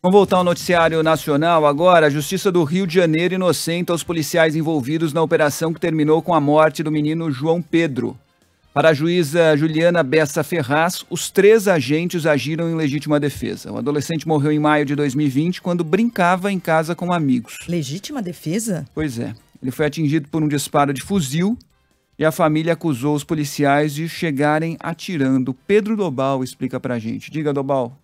Vamos voltar ao noticiário nacional agora. A Justiça do Rio de Janeiro inocenta os policiais envolvidos na operação que terminou com a morte do menino João Pedro. Para a juíza Juliana Bessa Ferraz, os 3 agentes agiram em legítima defesa. O adolescente morreu em maio de 2020, quando brincava em casa com amigos. Legítima defesa? Pois é. Ele foi atingido por um disparo de fuzil e a família acusou os policiais de chegarem atirando. Pedro Dobal explica pra gente. Diga, Dobal.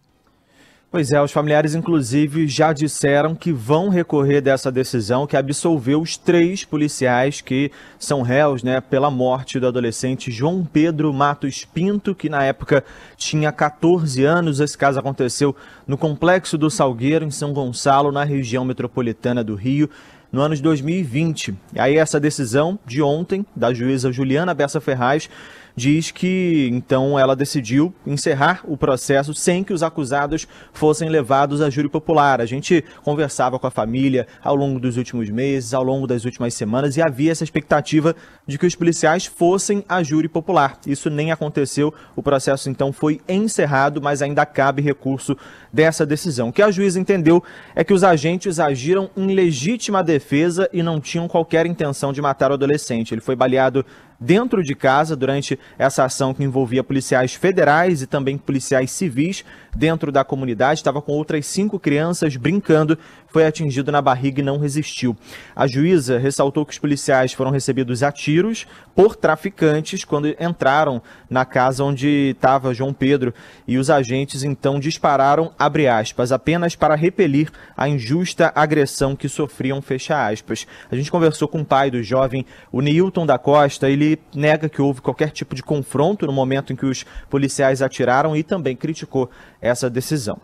Pois é, os familiares, inclusive, já disseram que vão recorrer dessa decisão que absolveu os 3 policiais que são réus, pela morte do adolescente João Pedro Matos Pinto, que na época tinha 14 anos. Esse caso aconteceu no Complexo do Salgueiro, em São Gonçalo, na região metropolitana do Rio, no ano de 2020. E aí essa decisão de ontem, da juíza Juliana Bessa Ferraz, diz que, então, ela decidiu encerrar o processo sem que os acusados fossem levados a júri popular. A gente conversava com a família ao longo dos últimos meses, ao longo das últimas semanas, e havia essa expectativa de que os policiais fossem a júri popular. Isso nem aconteceu, o processo, então, foi encerrado, mas ainda cabe recurso dessa decisão. O que a juíza entendeu é que os agentes agiram em legítima defesa e não tinham qualquer intenção de matar o adolescente. Ele foi baleado dentro de casa durante essa ação que envolvia policiais federais e também policiais civis dentro da comunidade. Estava com outras 5 crianças brincando, foi atingido na barriga e não resistiu. A juíza ressaltou que os policiais foram recebidos a tiros por traficantes quando entraram na casa onde estava João Pedro, e os agentes então dispararam, abre aspas, apenas para repelir a injusta agressão que sofriam, fecha aspas. A gente conversou com o pai do jovem, o Neilton da Costa. Ele nega que houve qualquer tipo de confronto no momento em que os policiais atiraram e também criticou essa decisão.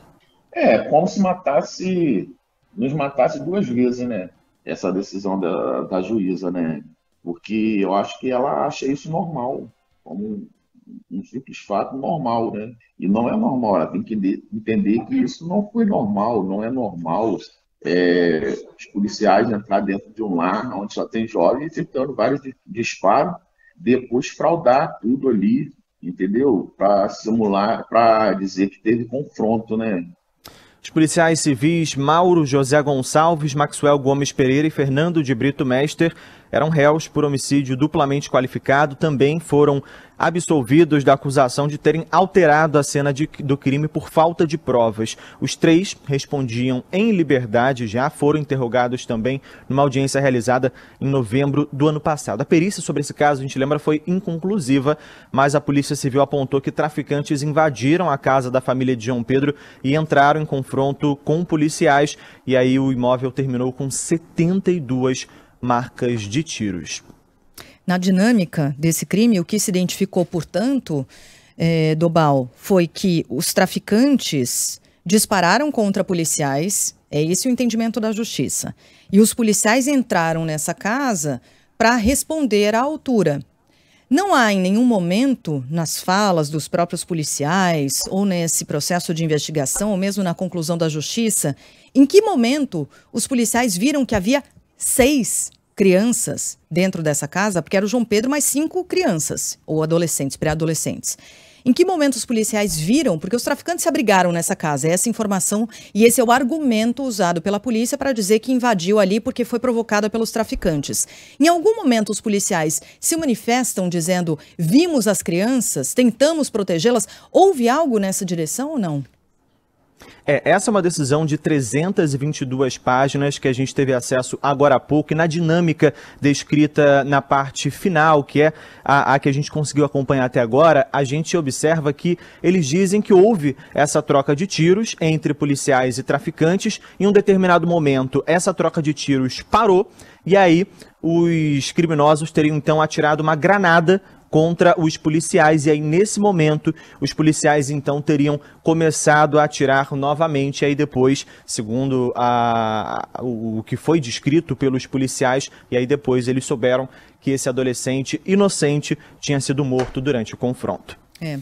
Como se nos matasse 2 vezes, essa decisão da juíza, porque eu acho que ela acha isso normal, como um simples fato normal, e não é normal. Ela tem que entender que isso não foi normal, não é normal os policiais entrar dentro de um lar onde só tem jovens e dando vários disparos, depois fraudar tudo ali, entendeu? Para simular, para dizer que teve confronto, Os policiais civis Mauro José Gonçalves, Maxwell Gomes Pereira e Fernando de Brito Mester eram réus por homicídio duplamente qualificado. Também foram absolvidos da acusação de terem alterado a cena do crime por falta de provas. Os 3 respondiam em liberdade, já foram interrogados também numa audiência realizada em novembro do ano passado. A perícia sobre esse caso, a gente lembra, foi inconclusiva, mas a Polícia Civil apontou que traficantes invadiram a casa da família de João Pedro e entraram em confronto com policiais, e aí o imóvel terminou com 72 marcas de tiros. Na dinâmica desse crime, o que se identificou, portanto, Dobal, foi que os traficantes dispararam contra policiais, é esse o entendimento da justiça, e os policiais entraram nessa casa para responder à altura. Não há em nenhum momento, nas falas dos próprios policiais, ou nesse processo de investigação, ou mesmo na conclusão da justiça, em que momento os policiais viram que havia 6 crianças dentro dessa casa, porque era o João Pedro mais 5 crianças, ou adolescentes, pré-adolescentes. Em que momento os policiais viram, porque os traficantes se abrigaram nessa casa, essa informação e esse é o argumento usado pela polícia para dizer que invadiu ali porque foi provocada pelos traficantes. Em algum momento os policiais se manifestam dizendo, vimos as crianças, tentamos protegê-las, houve algo nessa direção ou não? Essa é uma decisão de 322 páginas que a gente teve acesso agora há pouco, e na dinâmica descrita na parte final, que é a que a gente conseguiu acompanhar até agora, a gente observa que eles dizem que houve essa troca de tiros entre policiais e traficantes. Em um determinado momento, essa troca de tiros parou, e aí os criminosos teriam então atirado uma granada contra os policiais, e aí nesse momento os policiais então teriam começado a atirar novamente, e aí depois, segundo o que foi descrito pelos policiais, e aí depois eles souberam que esse adolescente inocente tinha sido morto durante o confronto.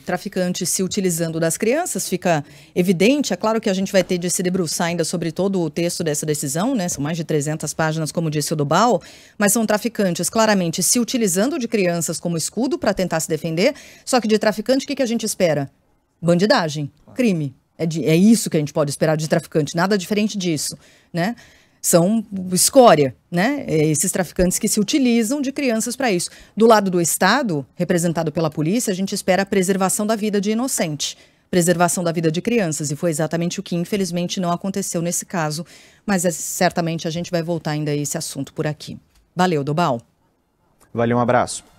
Traficantes se utilizando das crianças, fica evidente. É claro que a gente vai ter de se debruçar ainda sobre todo o texto dessa decisão, são mais de 300 páginas, como disse o Dobal, mas são traficantes claramente se utilizando de crianças como escudo para tentar se defender. Só que de traficante, o que a gente espera? Bandidagem, crime. É isso que a gente pode esperar de traficante, nada diferente disso, né? São escória, né? Esses traficantes que se utilizam de crianças para isso. Do lado do Estado, representado pela polícia, a gente espera a preservação da vida de inocente, preservação da vida de crianças, e foi exatamente o que infelizmente não aconteceu nesse caso, mas certamente a gente vai voltar ainda a esse assunto por aqui. Valeu, Dobal. Valeu, um abraço.